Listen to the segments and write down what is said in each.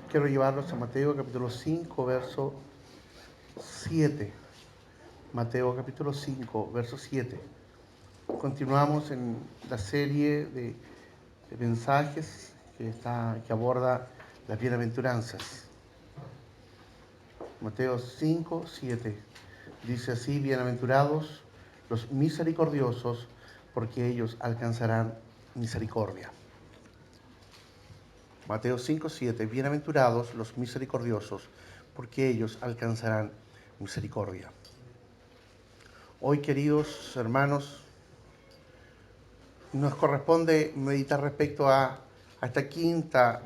Quiero llevarlos a Mateo capítulo 5, verso 7. Mateo capítulo 5, verso 7. Continuamos en la serie de mensajes que aborda las bienaventuranzas. Mateo 5, 7. Dice así: bienaventurados los misericordiosos, porque ellos alcanzarán misericordia. Mateo 5, 7. Bienaventurados los misericordiosos, porque ellos alcanzarán misericordia. Hoy, queridos hermanos, nos corresponde meditar respecto a esta quinta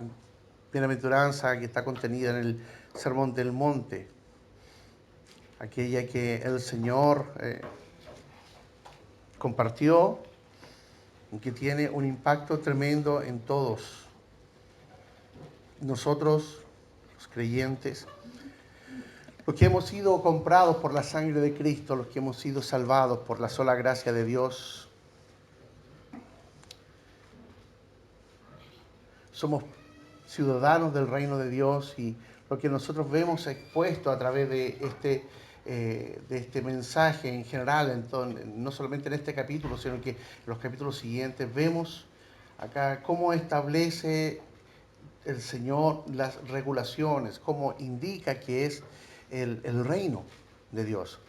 bienaventuranza que está contenida en el Sermón del Monte, aquella que el Señor compartió y que tiene un impacto tremendo en todos nosotros, los creyentes, los que hemos sido comprados por la sangre de Cristo, los que hemos sido salvados por la sola gracia de Dios. Somos ciudadanos del reino de Dios, y lo que nosotros vemos expuesto a través de este mensaje en general, no solamente en este capítulo, sino que en los capítulos siguientes, vemos acá cómo establece el Señor las regulaciones, cómo indica que es el reino de Dios.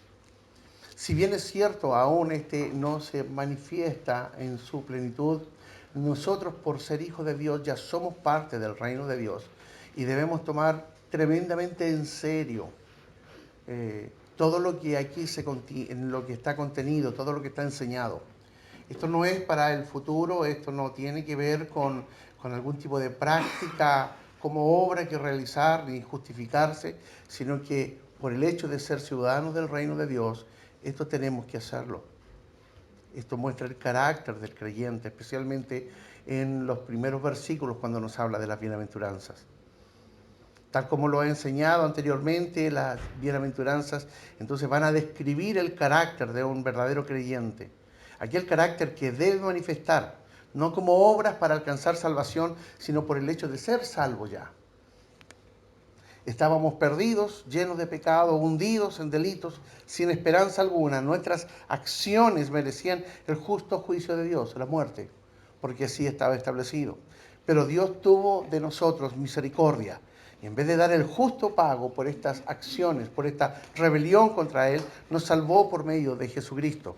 Si bien es cierto, aún no se manifiesta en su plenitud, nosotros, por ser hijos de Dios, ya somos parte del reino de Dios, y debemos tomar tremendamente en serio todo lo que aquí en lo que está contenido, todo lo que está enseñado. Esto no es para el futuro, esto no tiene que ver con algún tipo de práctica como obra que realizar ni justificarse, sino que por el hecho de ser ciudadanos del reino de Dios, esto tenemos que hacerlo. Esto muestra el carácter del creyente, especialmente en los primeros versículos cuando nos habla de las bienaventuranzas. Tal como lo he enseñado anteriormente, las bienaventuranzas entonces van a describir el carácter de un verdadero creyente. Aquel carácter que debe manifestar, no como obras para alcanzar salvación, sino por el hecho de ser salvo ya. Estábamos perdidos, llenos de pecado, hundidos en delitos, sin esperanza alguna. Nuestras acciones merecían el justo juicio de Dios, la muerte, porque así estaba establecido. Pero Dios tuvo de nosotros misericordia, y en vez de dar el justo pago por estas acciones, por esta rebelión contra Él, nos salvó por medio de Jesucristo.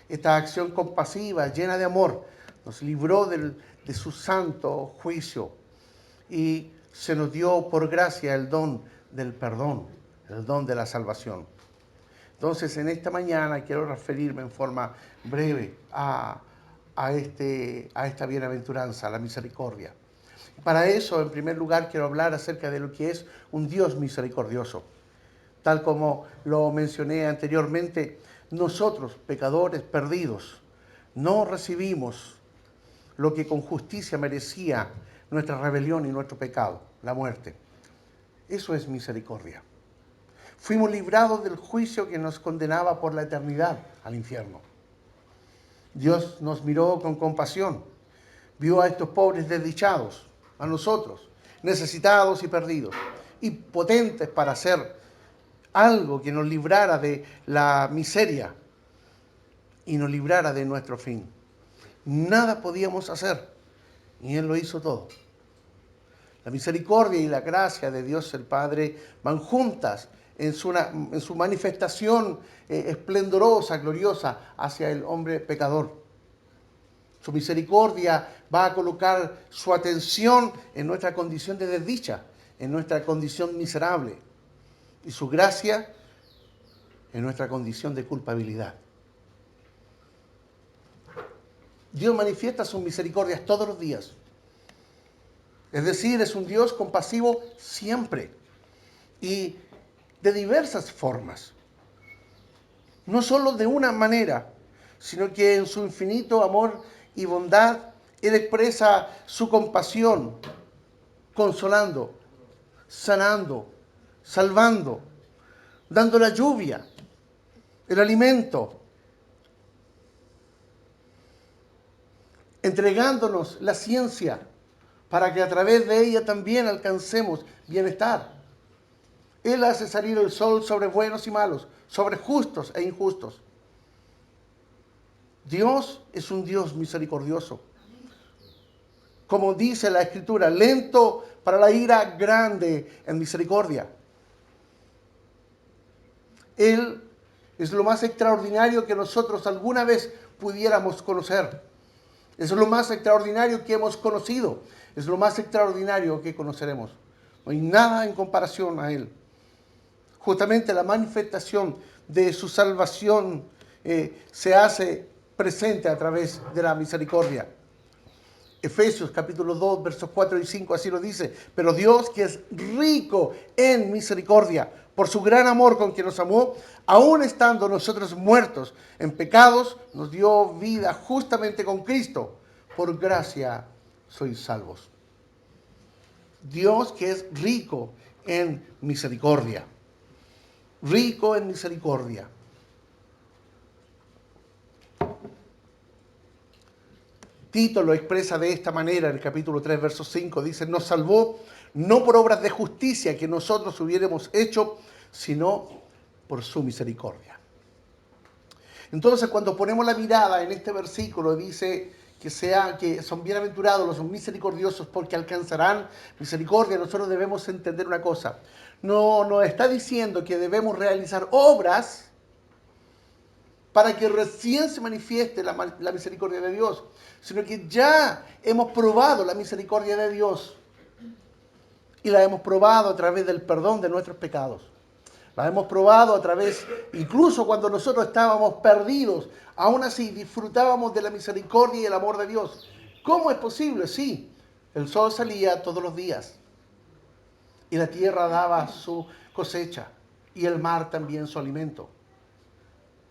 Esta acción compasiva, llena de amor, nos libró de su santo juicio, y se nos dio por gracia el don del perdón, el don de la salvación. Entonces, en esta mañana quiero referirme en forma breve a esta bienaventuranza, a la misericordia. Para eso, en primer lugar, quiero hablar acerca de lo que es un Dios misericordioso. Tal como lo mencioné anteriormente, nosotros, pecadores perdidos, no recibimos lo que con justicia merecía nuestra rebelión y nuestro pecado, la muerte. Eso es misericordia. Fuimos librados del juicio que nos condenaba por la eternidad al infierno. Dios nos miró con compasión, vio a estos pobres desdichados, a nosotros, necesitados y perdidos, y potentes para hacer algo que nos librara de la miseria y nos librara de nuestro fin. Nada podíamos hacer, y Él lo hizo todo. La misericordia y la gracia de Dios el Padre van juntas en su manifestación esplendorosa, gloriosa hacia el hombre pecador. Su misericordia va a colocar su atención en nuestra condición de desdicha, en nuestra condición miserable, y su gracia en nuestra condición de culpabilidad. Dios manifiesta sus misericordias todos los días. Es decir, es un Dios compasivo siempre y de diversas formas. No solo de una manera, sino que en su infinito amor y bondad, Él expresa su compasión, consolando, sanando, salvando, dando la lluvia, el alimento, entregándonos la ciencia, para que a través de ella también alcancemos bienestar. Él hace salir el sol sobre buenos y malos, sobre justos e injustos. Dios es un Dios misericordioso. Como dice la Escritura, lento para la ira, grande en misericordia. Él es lo más extraordinario que nosotros alguna vez pudiéramos conocer. Es lo más extraordinario que hemos conocido. Es lo más extraordinario que conoceremos. No hay nada en comparación a Él. Justamente la manifestación de su salvación se hace presente a través de la misericordia. Efesios capítulo 2, versos 4 y 5 así lo dice. Pero Dios, que es rico en misericordia, por su gran amor con que nos amó, aun estando nosotros muertos en pecados, nos dio vida justamente con Cristo. Por gracia sois salvos. Dios, que es rico en misericordia. Rico en misericordia. Tito lo expresa de esta manera en el capítulo 3, verso 5. Dice, nos salvó no por obras de justicia que nosotros hubiéramos hecho, sino por su misericordia. Entonces, cuando ponemos la mirada en este versículo, dice que son bienaventurados los misericordiosos porque alcanzarán misericordia. Nosotros debemos entender una cosa. No nos está diciendo que debemos realizar obras para que recién se manifieste la misericordia de Dios, sino que ya hemos probado la misericordia de Dios y la hemos probado a través del perdón de nuestros pecados. La hemos probado a través, incluso cuando nosotros estábamos perdidos, aún así disfrutábamos de la misericordia y el amor de Dios. ¿Cómo es posible? Sí, el sol salía todos los días y la tierra daba su cosecha y el mar también su alimento.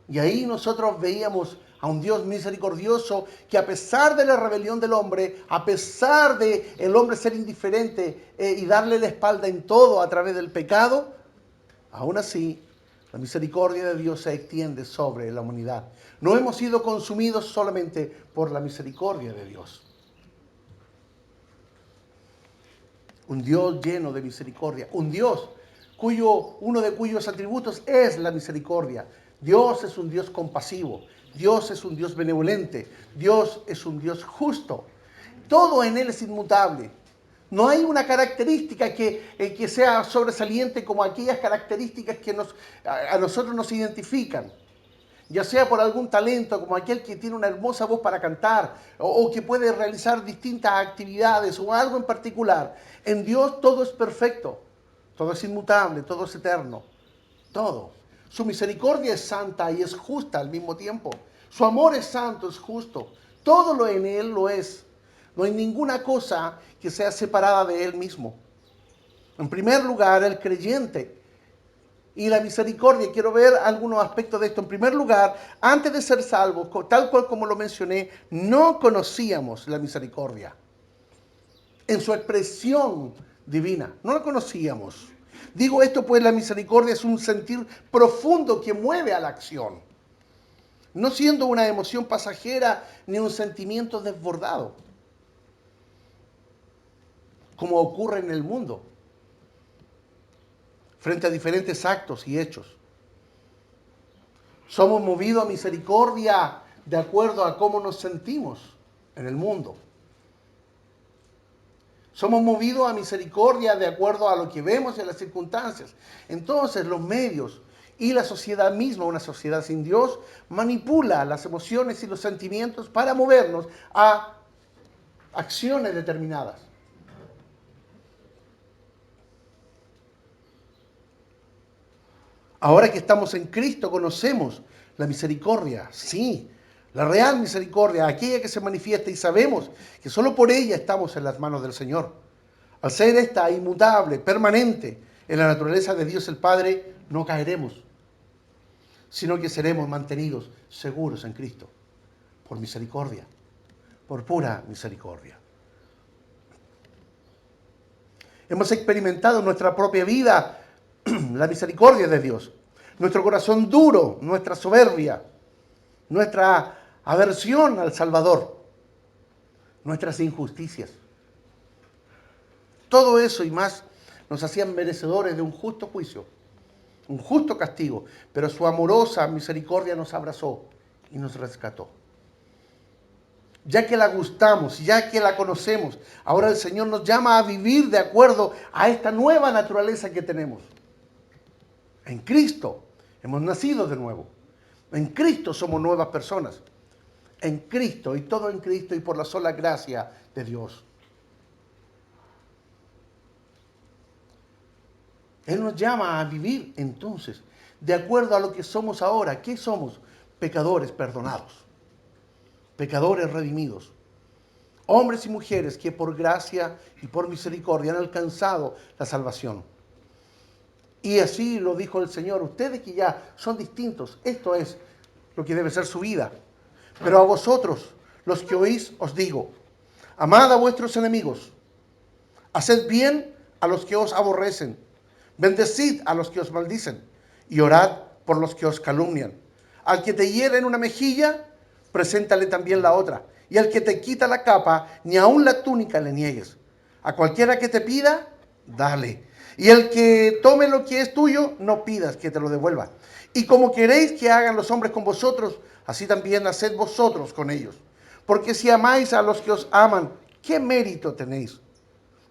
Y ahí nosotros veíamos a un Dios misericordioso que a pesar de la rebelión del hombre, a pesar de el hombre ser indiferente y darle la espalda en todo a través del pecado, aún así la misericordia de Dios se extiende sobre la humanidad. No hemos sido consumidos solamente por la misericordia de Dios. Un Dios lleno de misericordia, un Dios uno de cuyos atributos es la misericordia. Dios es un Dios compasivo, Dios es un Dios benevolente, Dios es un Dios justo. Todo en Él es inmutable. No hay una característica que sea sobresaliente como aquellas características que a nosotros nos identifican. Ya sea por algún talento, como aquel que tiene una hermosa voz para cantar, o que puede realizar distintas actividades o algo en particular. En Dios todo es perfecto, todo es inmutable, todo es eterno, todo. Su misericordia es santa y es justa al mismo tiempo. Su amor es santo, es justo. Todo lo en Él lo es. No hay ninguna cosa que sea separada de Él mismo. En primer lugar, el creyente y la misericordia. Quiero ver algunos aspectos de esto. En primer lugar, antes de ser salvos, tal cual como lo mencioné, no conocíamos la misericordia en su expresión divina. No la conocíamos. Digo esto pues la misericordia es un sentir profundo que mueve a la acción, no siendo una emoción pasajera ni un sentimiento desbordado, como ocurre en el mundo, frente a diferentes actos y hechos. Somos movidos a misericordia de acuerdo a cómo nos sentimos en el mundo. Somos movidos a misericordia de acuerdo a lo que vemos y a las circunstancias. Entonces los medios y la sociedad misma, una sociedad sin Dios, manipula las emociones y los sentimientos para movernos a acciones determinadas. Ahora que estamos en Cristo conocemos la misericordia, sí, la real misericordia, aquella que se manifiesta y sabemos que solo por ella estamos en las manos del Señor. Al ser esta inmutable, permanente en la naturaleza de Dios el Padre, no caeremos, sino que seremos mantenidos seguros en Cristo, por misericordia, por pura misericordia. Hemos experimentado en nuestra propia vida la misericordia de Dios. Nuestro corazón duro, nuestra soberbia, nuestra aversión al Salvador, nuestras injusticias. Todo eso y más nos hacían merecedores de un justo juicio, un justo castigo, pero su amorosa misericordia nos abrazó y nos rescató. Ya que la gustamos, ya que la conocemos, ahora el Señor nos llama a vivir de acuerdo a esta nueva naturaleza que tenemos. En Cristo hemos nacido de nuevo. En Cristo somos nuevas personas. En Cristo y todo en Cristo y por la sola gracia de Dios. Él nos llama a vivir entonces de acuerdo a lo que somos ahora. ¿Qué somos? Pecadores perdonados. Pecadores redimidos. Hombres y mujeres que por gracia y por misericordia han alcanzado la salvación. Y así lo dijo el Señor. Ustedes que ya son distintos, esto es lo que debe ser su vida. Pero a vosotros, los que oís, os digo, amad a vuestros enemigos, haced bien a los que os aborrecen, bendecid a los que os maldicen y orad por los que os calumnian. Al que te hiere en una mejilla, preséntale también la otra. Y al que te quita la capa, ni aun la túnica le niegues. A cualquiera que te pida, dale. Y el que tome lo que es tuyo, no pidas que te lo devuelva. Y como queréis que hagan los hombres con vosotros, así también haced vosotros con ellos. Porque si amáis a los que os aman, ¿qué mérito tenéis?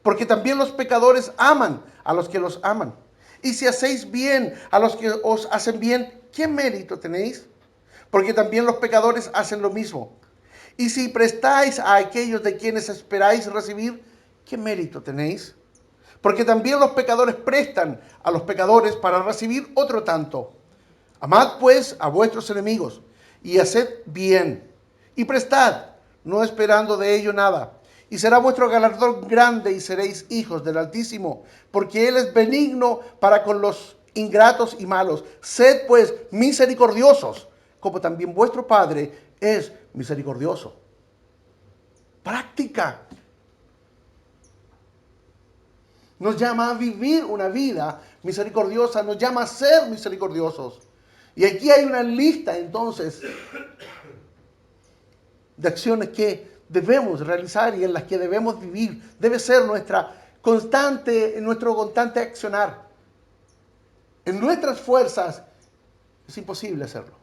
Porque también los pecadores aman a los que los aman. Y si hacéis bien a los que os hacen bien, ¿qué mérito tenéis? Porque también los pecadores hacen lo mismo. Y si prestáis a aquellos de quienes esperáis recibir, ¿qué mérito tenéis? Porque también los pecadores prestan a los pecadores para recibir otro tanto. Amad pues a vuestros enemigos y haced bien. Y prestad, no esperando de ello nada. Y será vuestro galardón grande y seréis hijos del Altísimo, porque Él es benigno para con los ingratos y malos. Sed pues misericordiosos, como también vuestro Padre es misericordioso. Práctica. Nos llama a vivir una vida misericordiosa, nos llama a ser misericordiosos. Y aquí hay una lista entonces de acciones que debemos realizar y en las que debemos vivir. Debe ser nuestro constante accionar. En nuestras fuerzas es imposible hacerlo.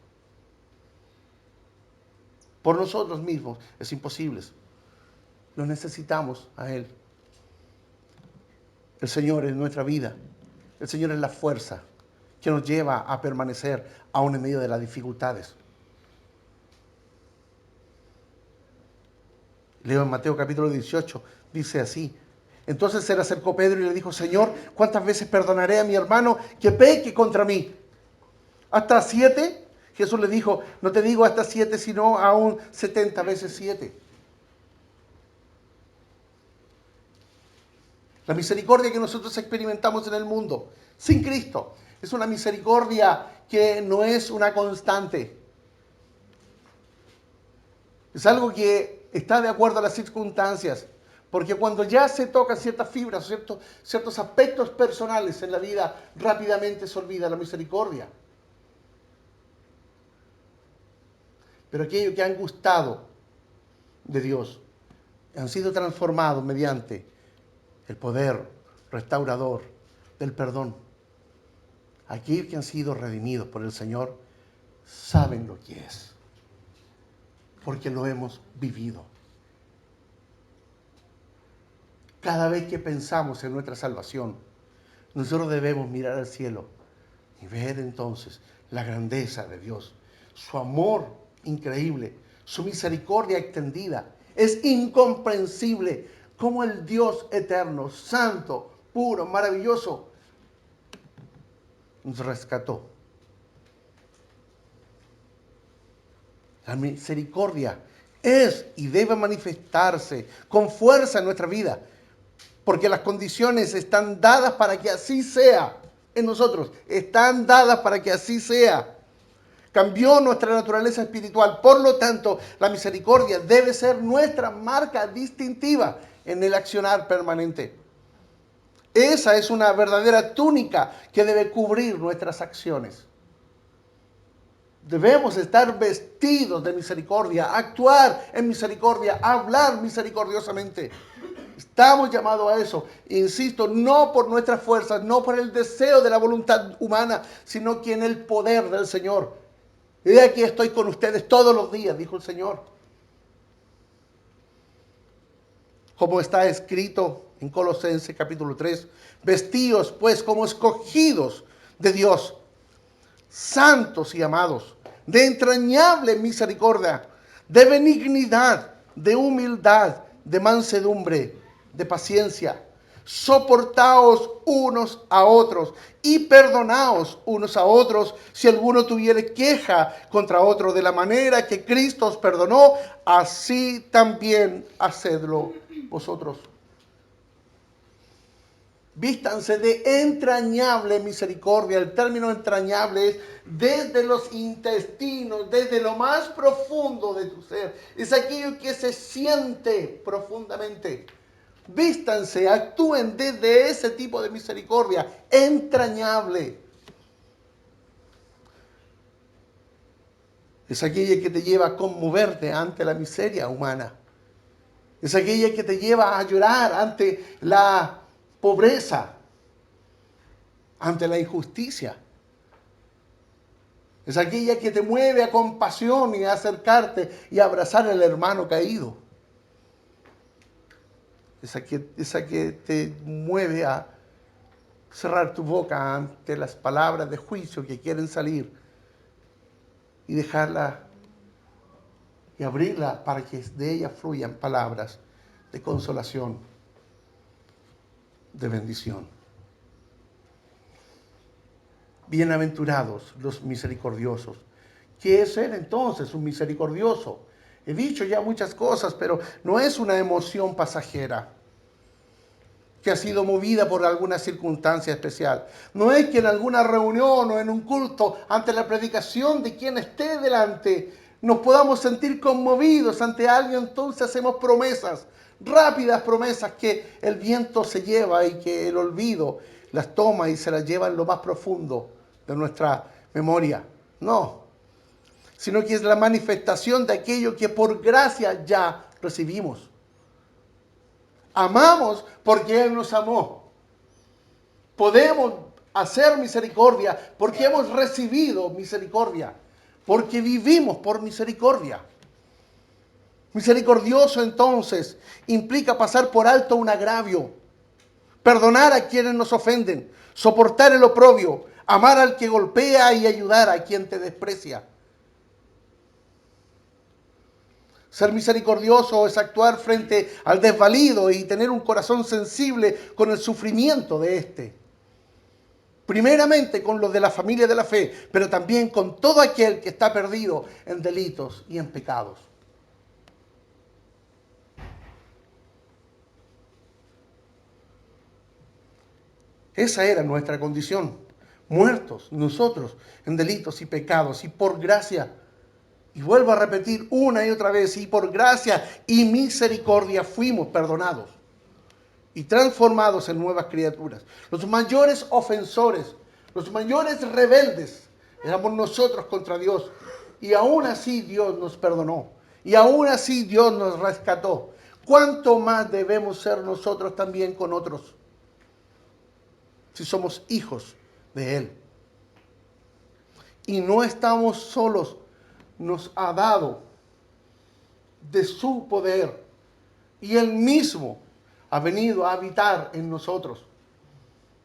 Por nosotros mismos es imposible. Lo necesitamos a Él. El Señor es nuestra vida. El Señor es la fuerza que nos lleva a permanecer aún en medio de las dificultades. Leo en Mateo capítulo 18, dice así. Entonces se le acercó Pedro y le dijo, Señor, ¿cuántas veces perdonaré a mi hermano que peque contra mí? ¿Hasta 7? Jesús le dijo, no te digo hasta 7, sino aún 70 veces 7. La misericordia que nosotros experimentamos en el mundo sin Cristo es una misericordia que no es una constante. Es algo que está de acuerdo a las circunstancias. Porque cuando ya se tocan ciertas fibras, ciertos aspectos personales en la vida, rápidamente se olvida la misericordia. Pero aquellos que han gustado de Dios, han sido transformados mediante el poder restaurador del perdón. Aquellos que han sido redimidos por el Señor saben lo que es, porque lo hemos vivido. Cada vez que pensamos en nuestra salvación, nosotros debemos mirar al cielo y ver entonces la grandeza de Dios, su amor increíble, su misericordia extendida. Es incomprensible cómo el Dios eterno, santo, puro, maravilloso, nos rescató. La misericordia es y debe manifestarse con fuerza en nuestra vida, porque las condiciones están dadas para que así sea en nosotros, están dadas para que así sea. Cambió nuestra naturaleza espiritual, por lo tanto, la misericordia debe ser nuestra marca distintiva en el accionar permanente. Esa es una verdadera túnica que debe cubrir nuestras acciones. Debemos estar vestidos de misericordia, actuar en misericordia, hablar misericordiosamente. Estamos llamados a eso. Insisto, no por nuestras fuerzas, no por el deseo de la voluntad humana, sino que en el poder del Señor. He aquí estoy con ustedes todos los días, dijo el Señor. Como está escrito en Colosenses capítulo 3, vestíos pues como escogidos de Dios, santos y amados, de entrañable misericordia, de benignidad, de humildad, de mansedumbre, de paciencia. Soportaos unos a otros y perdonaos unos a otros si alguno tuviere queja contra otro, de la manera que Cristo os perdonó, así también hacedlo vosotros. Vístanse de entrañable misericordia. El término entrañable es desde los intestinos, desde lo más profundo de tu ser. Es aquello que se siente profundamente. Vístanse, actúen desde ese tipo de misericordia entrañable. Es aquella que te lleva a conmoverte ante la miseria humana. Es aquella que te lleva a llorar ante la pobreza, ante la injusticia. Es aquella que te mueve a compasión y a acercarte y a abrazar al hermano caído. Esa que te mueve a cerrar tu boca ante las palabras de juicio que quieren salir y dejarla y abrirla para que de ella fluyan palabras de consolación, de bendición. Bienaventurados los misericordiosos. ¿Qué es ser entonces un misericordioso? He dicho ya muchas cosas, pero no es una emoción pasajera que ha sido movida por alguna circunstancia especial. No es que en alguna reunión o en un culto, ante la predicación de quien esté delante, nos podamos sentir conmovidos ante alguien, entonces hacemos promesas, rápidas promesas que el viento se lleva y que el olvido las toma y se las lleva en lo más profundo de nuestra memoria. No, sino que es la manifestación de aquello que por gracia ya recibimos. Amamos porque Él nos amó. Podemos hacer misericordia porque hemos recibido misericordia, porque vivimos por misericordia. Misericordioso entonces implica pasar por alto un agravio, perdonar a quienes nos ofenden, soportar el oprobio, amar al que golpea y ayudar a quien te desprecia. Ser misericordioso es actuar frente al desvalido y tener un corazón sensible con el sufrimiento de éste. Primeramente con los de la familia de la fe, pero también con todo aquel que está perdido en delitos y en pecados. Esa era nuestra condición, muertos nosotros en delitos y pecados, y por gracia, y vuelvo a repetir una y otra vez, y por gracia y misericordia fuimos perdonados y transformados en nuevas criaturas. Los mayores ofensores, los mayores rebeldes éramos nosotros contra Dios, y aún así Dios nos perdonó, y aún así Dios nos rescató. ¿Cuánto más debemos ser nosotros también con otros, si somos hijos de Él? Y no estamos solos, nos ha dado de su poder y Él mismo ha venido a habitar en nosotros.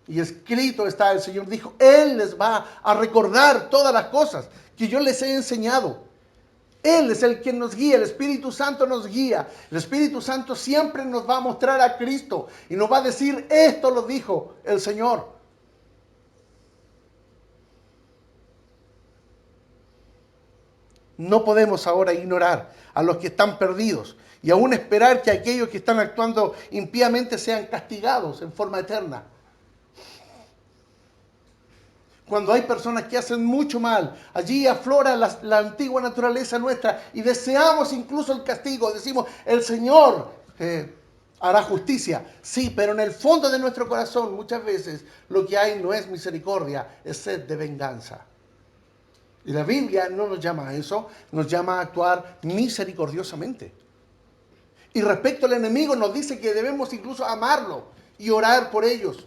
Y escrito está, el Señor dijo, Él les va a recordar todas las cosas que yo les he enseñado. Él es el que nos guía, el Espíritu Santo nos guía. El Espíritu Santo siempre nos va a mostrar a Cristo y nos va a decir, esto lo dijo el Señor. No podemos ahora ignorar a los que están perdidos y aún esperar que aquellos que están actuando impíamente sean castigados en forma eterna. Cuando hay personas que hacen mucho mal, allí aflora la antigua naturaleza nuestra y deseamos incluso el castigo. Decimos, el Señor hará justicia. Sí, pero en el fondo de nuestro corazón muchas veces lo que hay no es misericordia, es sed de venganza. Y la Biblia no nos llama a eso, nos llama a actuar misericordiosamente. Y respecto al enemigo nos dice que debemos incluso amarlo y orar por ellos.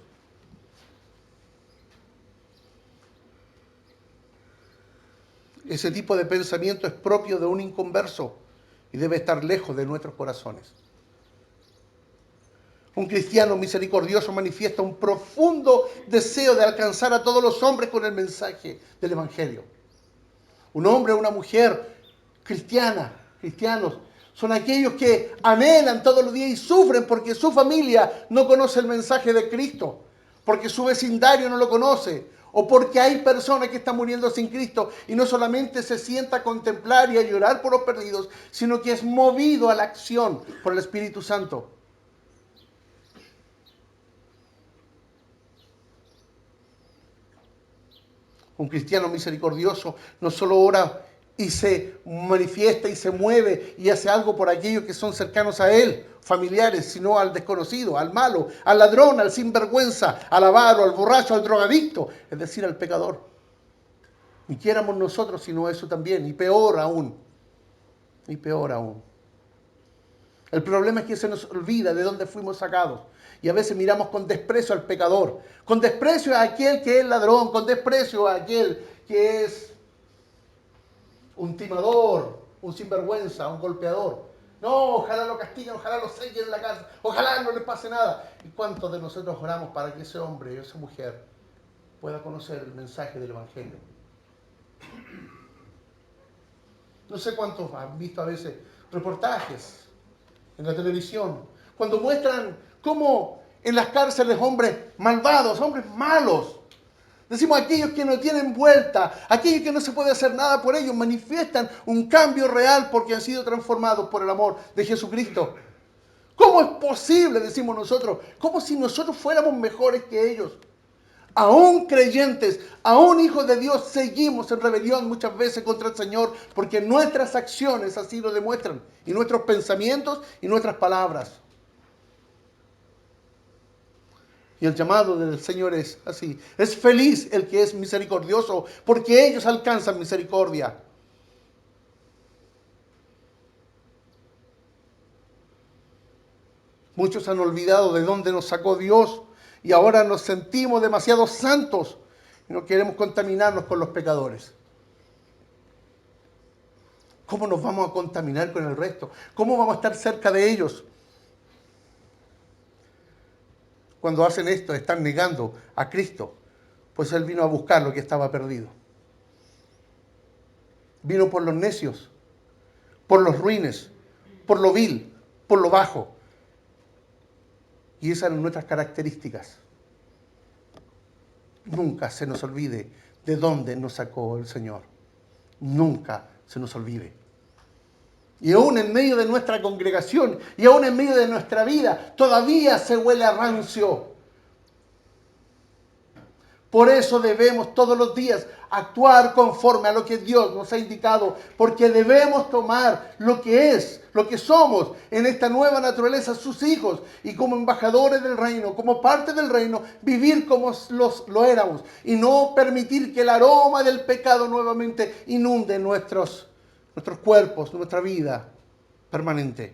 Ese tipo de pensamiento es propio de un inconverso y debe estar lejos de nuestros corazones. Un cristiano misericordioso manifiesta un profundo deseo de alcanzar a todos los hombres con el mensaje del Evangelio. Un hombre o una mujer cristianos, son aquellos que anhelan todos los días y sufren porque su familia no conoce el mensaje de Cristo, porque su vecindario no lo conoce, o porque hay personas que están muriendo sin Cristo y no solamente se sienta a contemplar y a llorar por los perdidos, sino que es movido a la acción por el Espíritu Santo. Un cristiano misericordioso no solo ora y se manifiesta y se mueve y hace algo por aquellos que son cercanos a él, familiares, sino al desconocido, al malo, al ladrón, al sinvergüenza, al avaro, al borracho, al drogadicto, es decir, al pecador. Ni quiéramos nosotros sino eso también, y peor aún, y peor aún. El problema es que se nos olvida de dónde fuimos sacados. Y a veces miramos con desprecio al pecador, con desprecio a aquel que es ladrón, con desprecio a aquel que es un timador, un sinvergüenza, un golpeador. No, ojalá lo castiguen, ojalá lo saquen en la cárcel, ojalá no le pase nada. ¿Y cuántos de nosotros oramos para que ese hombre o esa mujer pueda conocer el mensaje del Evangelio? No sé cuántos han visto a veces reportajes en la televisión, cuando muestran cómo en las cárceles hombres malvados, hombres malos, decimos aquellos que no tienen vuelta, aquellos que no se puede hacer nada por ellos, manifiestan un cambio real porque han sido transformados por el amor de Jesucristo. ¿Cómo es posible, decimos nosotros, como si nosotros fuéramos mejores que ellos? Aún creyentes, aún hijos de Dios, seguimos en rebelión muchas veces contra el Señor porque nuestras acciones así lo demuestran, y nuestros pensamientos y nuestras palabras. Y el llamado del Señor es así: es feliz el que es misericordioso, porque ellos alcanzan misericordia. Muchos han olvidado de dónde nos sacó Dios y ahora nos sentimos demasiado santos y no queremos contaminarnos con los pecadores. ¿Cómo nos vamos a contaminar con el resto? ¿Cómo vamos a estar cerca de ellos? Cuando hacen esto, están negando a Cristo, pues Él vino a buscar lo que estaba perdido. Vino por los necios, por los ruines, por lo vil, por lo bajo. Y esas son nuestras características. Nunca se nos olvide de dónde nos sacó el Señor. Nunca se nos olvide. Y aún en medio de nuestra congregación, y aún en medio de nuestra vida, todavía se huele a rancio. Por eso debemos todos los días actuar conforme a lo que Dios nos ha indicado, porque debemos tomar lo que es, lo que somos en esta nueva naturaleza, sus hijos, y como embajadores del reino, como parte del reino, vivir como lo éramos, y no permitir que el aroma del pecado nuevamente inunde nuestros cuerpos, nuestra vida permanente.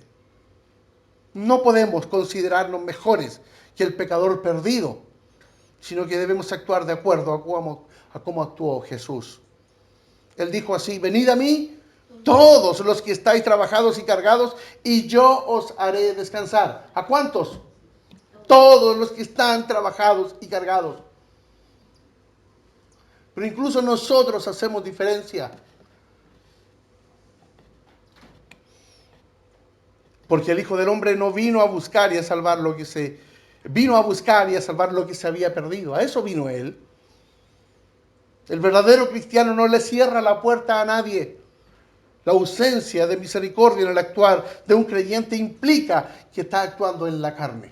No podemos considerarnos mejores que el pecador perdido, sino que debemos actuar de acuerdo a cómo actuó Jesús. Él dijo así: venid a mí todos los que estáis trabajados y cargados, y yo os haré descansar. ¿A cuántos? Todos los que están trabajados y cargados. Pero incluso nosotros hacemos diferencia. Porque el Hijo del Hombre no vino a buscar y a salvar lo que se había perdido. A eso vino Él. El verdadero cristiano no le cierra la puerta a nadie. La ausencia de misericordia en el actuar de un creyente implica que está actuando en la carne.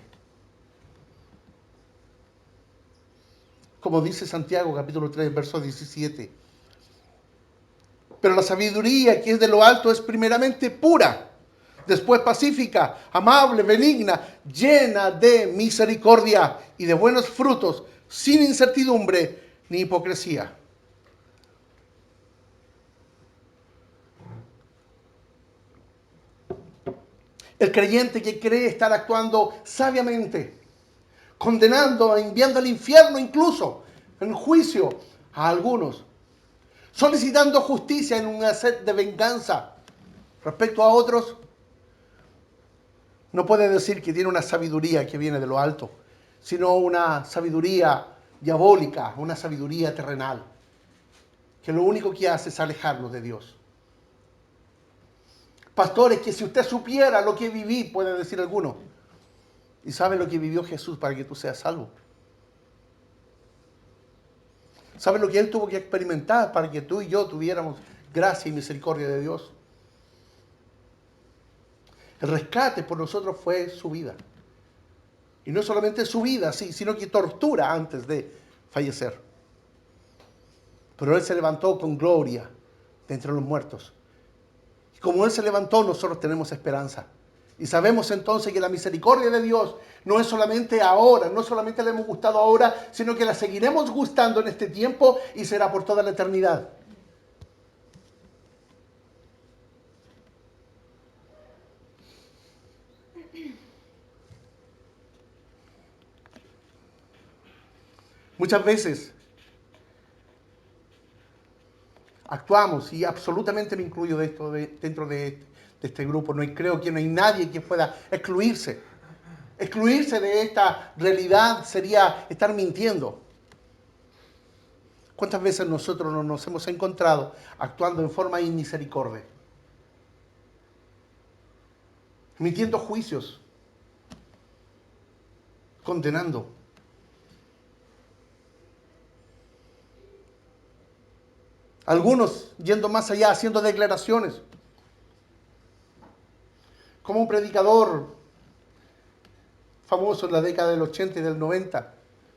Como dice Santiago capítulo 3, verso 17. Pero la sabiduría que es de lo alto es primeramente pura, después pacífica, amable, benigna, llena de misericordia y de buenos frutos, sin incertidumbre ni hipocresía. El creyente que cree estar actuando sabiamente, condenando, enviando al infierno incluso, en juicio a algunos, solicitando justicia en una sed de venganza respecto a otros, no puede decir que tiene una sabiduría que viene de lo alto, sino una sabiduría diabólica, una sabiduría terrenal, que lo único que hace es alejarnos de Dios. Pastores, que si usted supiera lo que viví, puede decir alguno, y sabe lo que vivió Jesús para que tú seas salvo. ¿Sabe lo que Él tuvo que experimentar para que tú y yo tuviéramos gracia y misericordia de Dios? El rescate por nosotros fue su vida. Y no solamente su vida, sí, sino que tortura antes de fallecer. Pero Él se levantó con gloria de entre los muertos. Y como Él se levantó, nosotros tenemos esperanza. Y sabemos entonces que la misericordia de Dios no es solamente ahora, no solamente le hemos gustado ahora, sino que la seguiremos gustando en este tiempo y será por toda la eternidad. Muchas veces actuamos, y absolutamente me incluyo dentro de este grupo, creo que no hay nadie que pueda excluirse. Excluirse de esta realidad sería estar mintiendo. ¿Cuántas veces nosotros no nos hemos encontrado actuando en forma inmisericordia? Emitiendo juicios, condenando. Algunos yendo más allá, haciendo declaraciones. Como un predicador famoso en la década del 80 y del 90,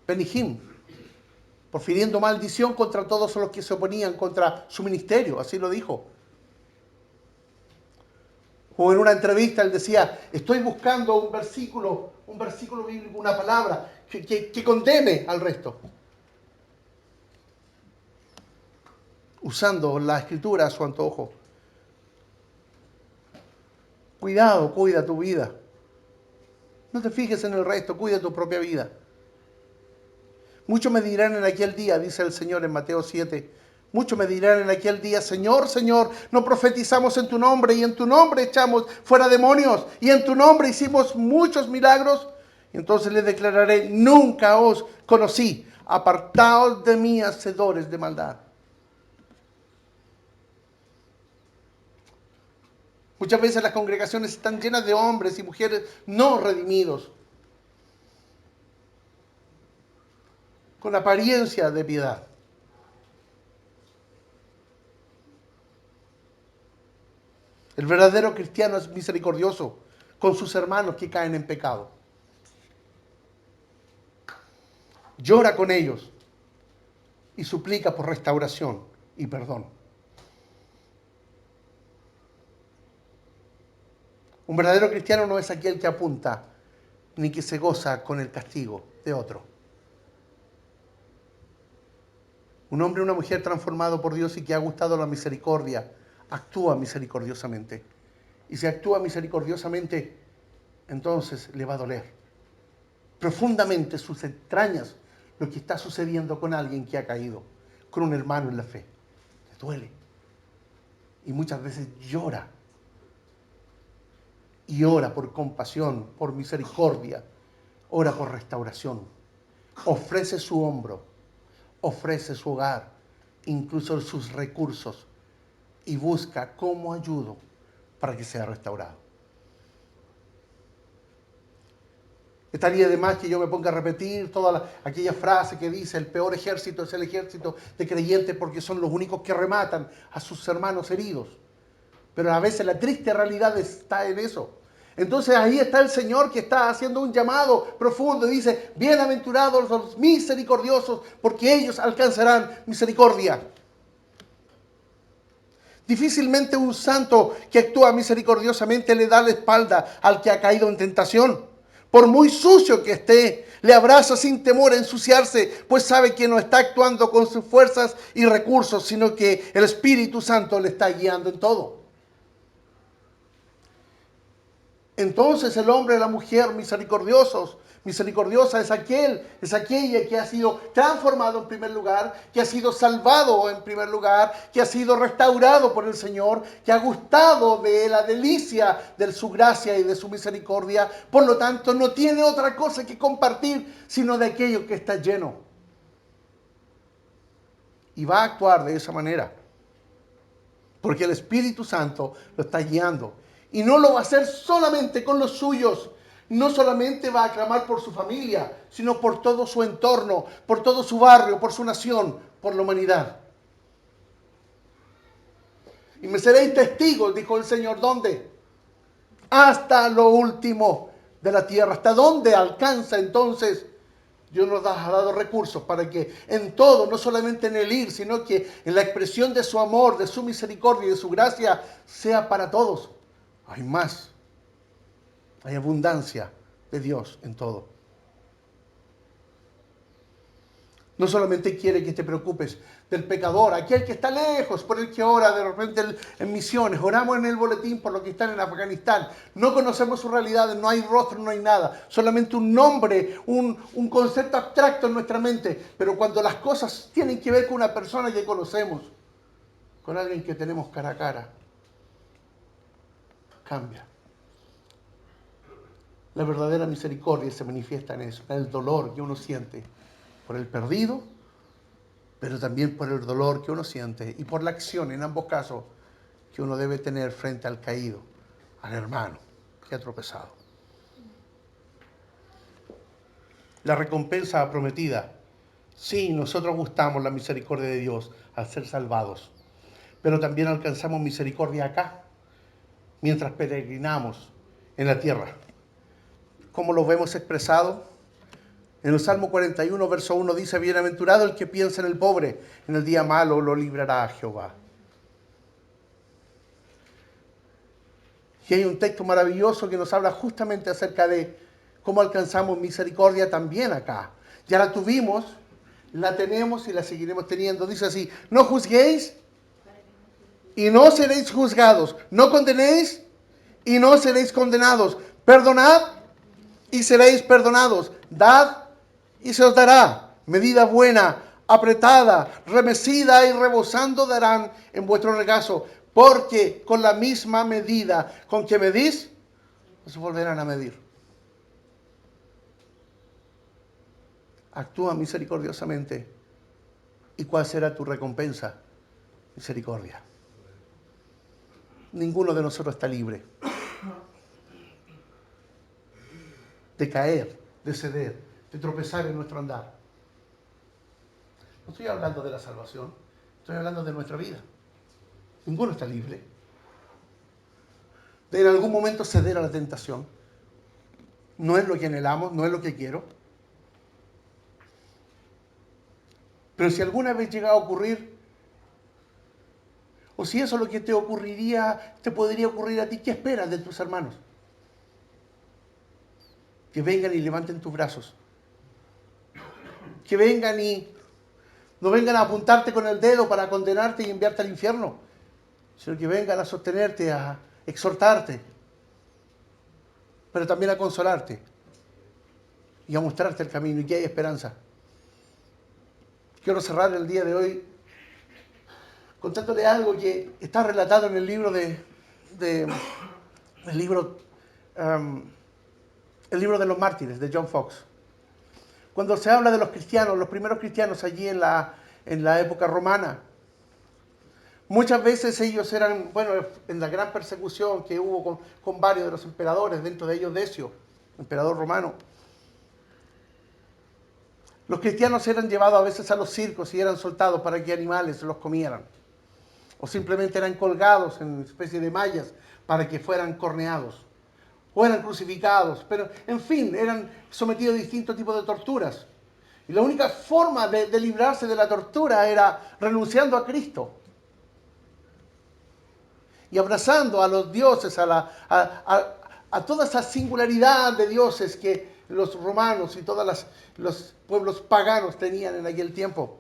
Benny Hinn, profiriendo maldición contra todos los que se oponían contra su ministerio, así lo dijo. O en una entrevista él decía, estoy buscando un versículo bíblico, una palabra que condene al resto. Usando la escritura a su antojo. Cuidado, cuida tu vida. No te fijes en el resto, cuida tu propia vida. Muchos me dirán en aquel día, dice el Señor en Mateo 7, muchos me dirán en aquel día, Señor, Señor, no profetizamos en tu nombre y en tu nombre echamos fuera demonios y en tu nombre hicimos muchos milagros. Y entonces les declararé, nunca os conocí, apartaos de mí, hacedores de maldad. Muchas veces las congregaciones están llenas de hombres y mujeres no redimidos, con apariencia de piedad. El verdadero cristiano es misericordioso con sus hermanos que caen en pecado. Llora con ellos y suplica por restauración y perdón. Un verdadero cristiano no es aquel que apunta ni que se goza con el castigo de otro. Un hombre o una mujer transformado por Dios y que ha gustado la misericordia, actúa misericordiosamente. Y si actúa misericordiosamente, entonces le va a doler profundamente sus entrañas lo que está sucediendo con alguien que ha caído, con un hermano en la fe. Le duele. Y muchas veces llora. Y ora por compasión, por misericordia, ora por restauración. Ofrece su hombro, ofrece su hogar, incluso sus recursos, y busca cómo ayudo para que sea restaurado. Estaría de más que yo me ponga a repetir toda aquella frase que dice, el peor ejército es el ejército de creyentes porque son los únicos que rematan a sus hermanos heridos. Pero a veces la triste realidad está en eso. Entonces ahí está el Señor que está haciendo un llamado profundo y dice, bienaventurados los misericordiosos porque ellos alcanzarán misericordia. Difícilmente un santo que actúa misericordiosamente le da la espalda al que ha caído en tentación. Por muy sucio que esté, le abraza sin temor a ensuciarse, pues sabe que no está actuando con sus fuerzas y recursos, sino que el Espíritu Santo le está guiando en todo. Entonces el hombre y la mujer misericordiosa es aquella que ha sido transformado en primer lugar, que ha sido salvado en primer lugar, que ha sido restaurado por el Señor, que ha gustado de la delicia de su gracia y de su misericordia. Por lo tanto, no tiene otra cosa que compartir sino de aquello que está lleno. Y va a actuar de esa manera, porque el Espíritu Santo lo está guiando. Y no lo va a hacer solamente con los suyos. No solamente va a clamar por su familia, sino por todo su entorno, por todo su barrio, por su nación, por la humanidad. Y me seréis testigos, dijo el Señor, ¿dónde? Hasta lo último de la tierra. ¿Hasta dónde alcanza entonces? Dios nos ha dado recursos para que en todo, no solamente en el ir, sino que en la expresión de su amor, de su misericordia y de su gracia, sea para todos. Hay más. Hay abundancia de Dios en todo. No solamente quiere que te preocupes del pecador, aquel que está lejos, por el que ora de repente en misiones. Oramos en el boletín por los que están en Afganistán. No conocemos su realidad, no hay rostro, no hay nada. Solamente un nombre, un concepto abstracto en nuestra mente. Pero cuando las cosas tienen que ver con una persona que conocemos, con alguien que tenemos cara a cara, cambia. La verdadera misericordia se manifiesta en eso, en el dolor que uno siente por el perdido, pero también por el dolor que uno siente y por la acción, en ambos casos, que uno debe tener frente al caído, al hermano que ha tropezado. La recompensa prometida. Sí, nosotros gustamos la misericordia de Dios al ser salvados, pero también alcanzamos misericordia acá, mientras peregrinamos en la tierra. ¿Cómo lo vemos expresado? En el Salmo 41, verso 1 dice: bienaventurado el que piensa en el pobre, en el día malo lo librará Jehová. Y hay un texto maravilloso que nos habla justamente acerca de cómo alcanzamos misericordia también acá. Ya la tuvimos, la tenemos y la seguiremos teniendo. Dice así: no juzguéis y no seréis juzgados. No condenéis y no seréis condenados. Perdonad y seréis perdonados. Dad y se os dará. Medida buena, apretada, remecida y rebosando darán en vuestro regazo. Porque con la misma medida con que medís, os volverán a medir. Actúa misericordiosamente. ¿Y cuál será tu recompensa? Misericordia. Ninguno de nosotros está libre de caer, de ceder, de tropezar en nuestro andar. No estoy hablando de la salvación, estoy hablando de nuestra vida. Ninguno está libre de en algún momento ceder a la tentación. No es lo que anhelamos, no es lo que quiero. Pero si alguna vez llega a ocurrir, o si eso es lo que te ocurriría, te podría ocurrir a ti, ¿qué esperas de tus hermanos? Que vengan y levanten tus brazos. Que vengan y no vengan a apuntarte con el dedo para condenarte y enviarte al infierno, sino que vengan a sostenerte, a exhortarte, pero también a consolarte y a mostrarte el camino y que hay esperanza. Quiero cerrar el día de hoy contándole algo que está relatado en el libro el libro de los mártires de John Fox. Cuando se habla de los cristianos, los primeros cristianos allí en la época romana, muchas veces ellos eran, en la gran persecución que hubo con varios de los emperadores, dentro de ellos Decio, emperador romano. Los cristianos eran llevados a veces a los circos y eran soltados para que animales los comieran. O simplemente eran colgados en especie de mallas para que fueran corneados. O eran crucificados. Pero, en fin, eran sometidos a distintos tipos de torturas. Y la única forma de librarse de la tortura era renunciando a Cristo. Y abrazando a los dioses, a toda esa singularidad de dioses que los romanos y todos los pueblos paganos tenían en aquel tiempo.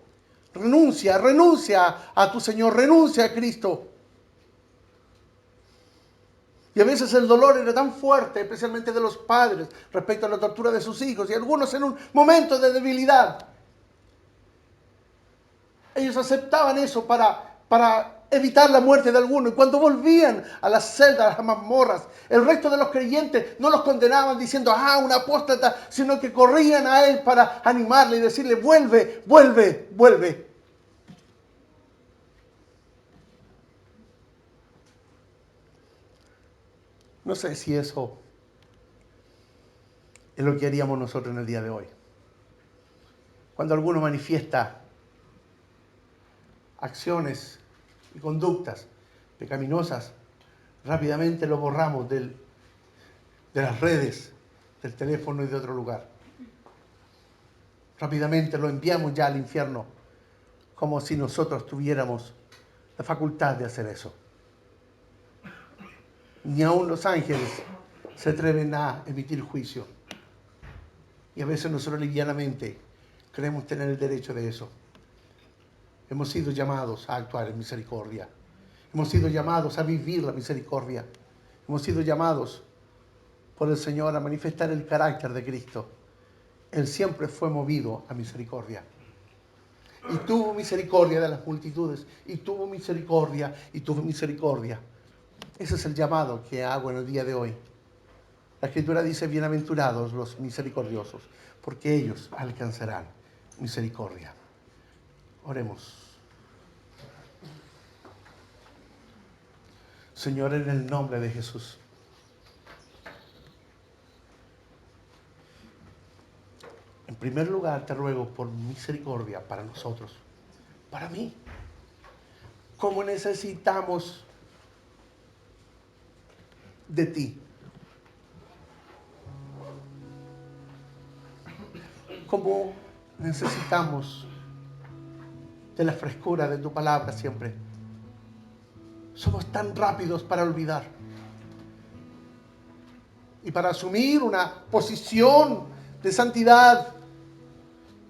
Renuncia a tu Señor, renuncia a Cristo. Y a veces el dolor era tan fuerte, especialmente de los padres, respecto a la tortura de sus hijos. Y algunos en un momento de debilidad, ellos aceptaban eso para evitar la muerte de alguno. Y cuando volvían a las celdas, a las mazmorras, el resto de los creyentes no los condenaban diciendo, un apóstata, sino que corrían a él para animarle y decirle, vuelve, vuelve, vuelve. No sé si eso es lo que haríamos nosotros en el día de hoy. Cuando alguno manifiesta acciones y conductas pecaminosas, rápidamente lo borramos de las redes, del teléfono y de otro lugar. Rápidamente lo enviamos ya al infierno, como si nosotros tuviéramos la facultad de hacer eso. Ni aun los ángeles se atreven a emitir juicio. Y a veces nosotros livianamente creemos tener el derecho de eso. Hemos sido llamados a actuar en misericordia. Hemos sido llamados a vivir la misericordia. Hemos sido llamados por el Señor a manifestar el carácter de Cristo. Él siempre fue movido a misericordia. Y tuvo misericordia de las multitudes. Y tuvo misericordia, y tuvo misericordia. Ese es el llamado que hago en el día de hoy. La Escritura dice, bienaventurados los misericordiosos, porque ellos alcanzarán misericordia. Oremos. Señor, en el nombre de Jesús. En primer lugar, te ruego por misericordia para nosotros, para mí. Cómo necesitamos de ti. Cómo necesitamos de la frescura de tu palabra siempre. Somos tan rápidos para olvidar y para asumir una posición de santidad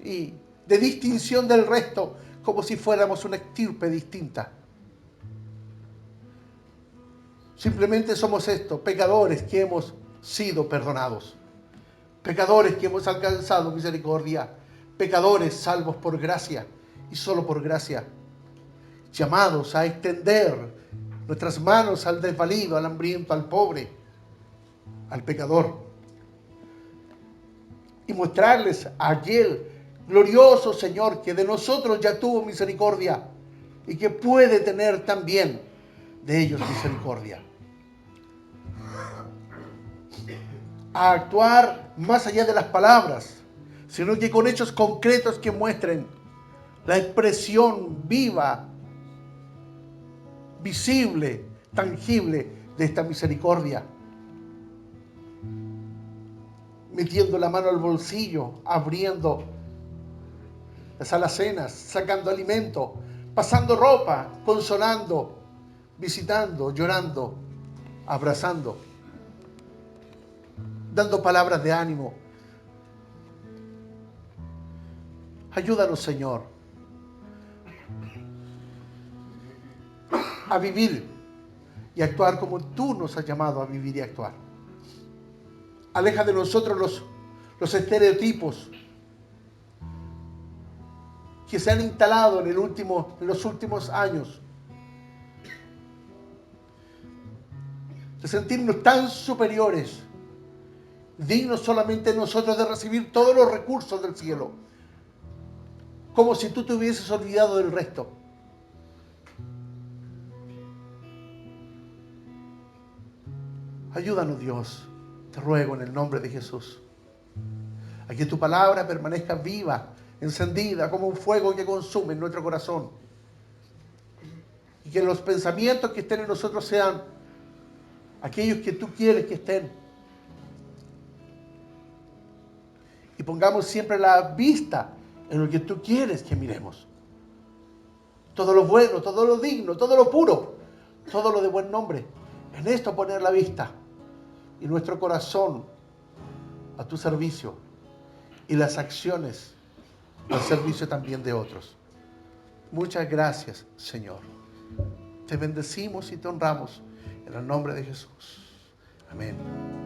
y de distinción del resto, como si fuéramos una estirpe distinta. Simplemente somos esto, pecadores que hemos sido perdonados, pecadores que hemos alcanzado misericordia, pecadores salvos por gracia y solo por gracia, llamados a extender nuestras manos al desvalido, al hambriento, al pobre, al pecador, y mostrarles a aquel glorioso Señor que de nosotros ya tuvo misericordia y que puede tener también de ellos misericordia. A actuar más allá de las palabras, sino que con hechos concretos que muestren la expresión viva, visible, tangible de esta misericordia. Metiendo la mano al bolsillo, abriendo las alacenas, sacando alimento, pasando ropa, consolando, visitando, llorando, abrazando, dando palabras de ánimo. Ayúdanos, Señor, a vivir y actuar como tú nos has llamado a vivir y actuar. Aleja de nosotros los estereotipos que se han instalado en los últimos años. De sentirnos tan superiores, dignos solamente nosotros de recibir todos los recursos del cielo, como si tú te hubieses olvidado del resto. Ayúdanos, Dios, te ruego en el nombre de Jesús, a que tu palabra permanezca viva, encendida como un fuego que consume en nuestro corazón, y que los pensamientos que estén en nosotros sean aquellos que tú quieres que estén, y pongamos siempre la vista en lo que tú quieres que miremos. Todo lo bueno, todo lo digno, todo lo puro, todo lo de buen nombre. En esto poner la vista y nuestro corazón a tu servicio y las acciones al servicio también de otros. Muchas gracias, Señor. Te bendecimos y te honramos en el nombre de Jesús. Amén.